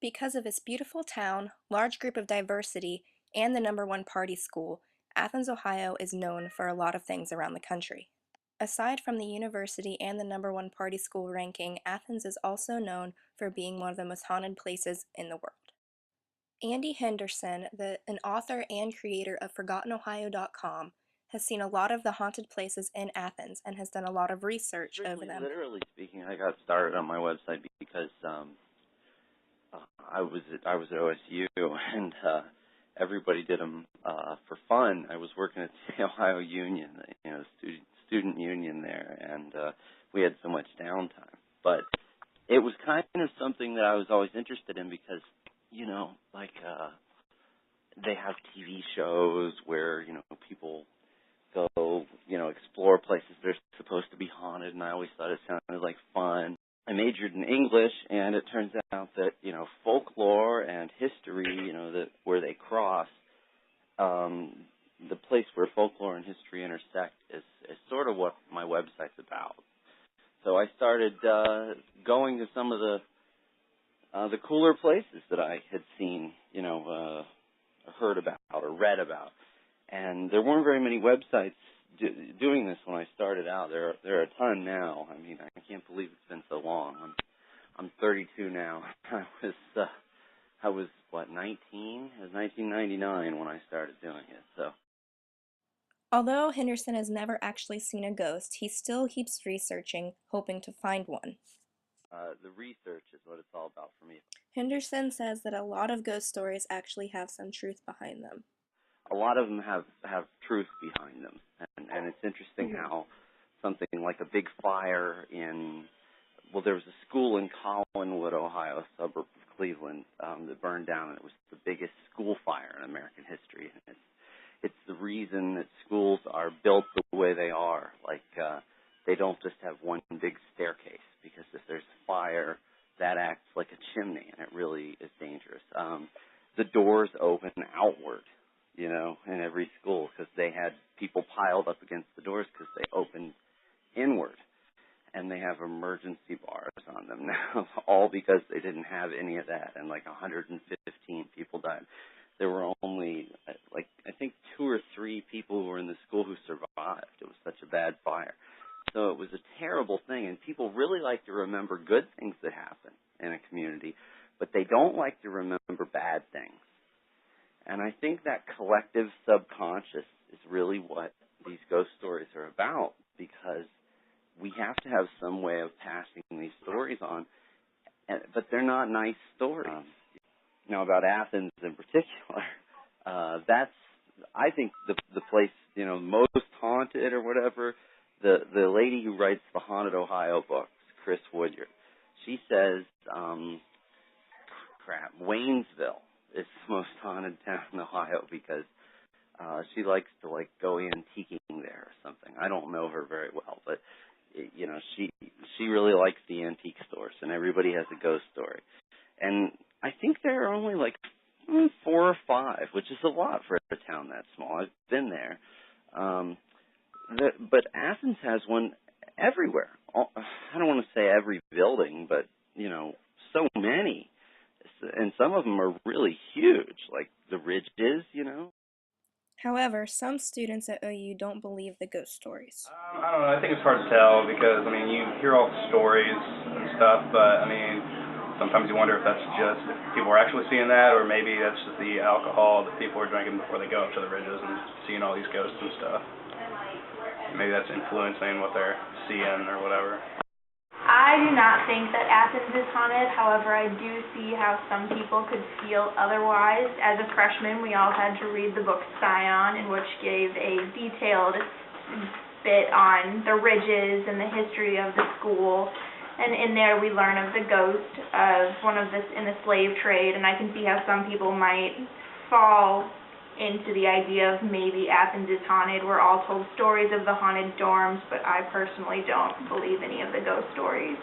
Because of its beautiful town, large group of diversity, and the #1 party school, Athens, Ohio is known for a lot of things around the country. Aside from the university and the #1 party school ranking, Athens is also known for being one of the most haunted places in the world. Andy Henderson, an author and creator of ForgottenOhio.com, has seen a lot of the haunted places in Athens and has done a lot of research over them. Literally speaking, I got started on my website because I was at OSU and everybody did them for fun. I was working at the Ohio Union, student union there, and we had so much downtime. But it was kind of something that I was always interested in because, they have TV shows where, people go, explore places that are supposed to be haunted, and I always thought it sounded like fun. I majored in English, and it turns out that, folklore and history, where they cross, the place where folklore and history intersect is sort of what my website's about. So I started going to some of the cooler places that I had seen, heard about or read about. And there weren't very many websites doing this when I started out. There are a ton now. I mean, I can't believe it's been so long. I'm 32 now. I was 19? It was 1999 when I started doing it. So. Although Henderson has never actually seen a ghost, he still keeps researching, hoping to find one. The research is what it's all about for me. Henderson says that a lot of ghost stories actually have some truth behind them. A lot of them have truth behind them, and it's interesting how something like a big fire there was a school in Collinwood, Ohio, a suburb of Cleveland, that burned down, and it was the biggest school fire in American history. And it's the reason that schools are built the way they are. Like, they don't just have one big staircase, because if there's fire, that acts like a chimney, and it really is dangerous. The doors open outward, in every school, because they had people piled up against the doors because they opened inward. And they have emergency bars on them now, all because they didn't have any of that. And 115 people died. There were only, I think 2 or 3 people who were in the school who survived. It was such a bad fire. So it was a terrible thing. And people really like to remember good things that happen in a community, but they don't like to remember bad things. And I think that collective subconscious is really what these ghost stories are about, because we have to have some way of passing these stories on, but they're not nice stories. Now, about Athens in particular, that's, I think, the place, most haunted or whatever. The lady who writes the Haunted Ohio books, Chris Woodyard, she says, Waynesville is the most haunted town in Ohio because she likes to go antiquing there or something. I don't know her very well, but she really likes the antique stores, and everybody has a ghost story. And I think there are only 4 or 5, which is a lot for a town that small. I've been there. But Athens has one everywhere. I don't want to say every building, but, so many. And some of them are really huge, like the Ridges, However, some students at OU don't believe the ghost stories. I don't know. I think it's hard to tell because, you hear all the stories and stuff, but, sometimes you wonder if that's just if people are actually seeing that, or maybe that's just the alcohol that people are drinking before they go up to the Ridges and seeing all these ghosts and stuff. Maybe that's influencing what they're seeing or whatever. I do not think that Athens is haunted. However, I do see how some people could feel otherwise. As a freshman, we all had to read the book Scion, in which gave a detailed bit on the Ridges and the history of the school. And in there, we learn of the ghost of one of this in the slave trade, and I can see how some people might fall into the idea of maybe Athens is haunted. We're all told stories of the haunted dorms, but I personally don't believe any of the ghost stories.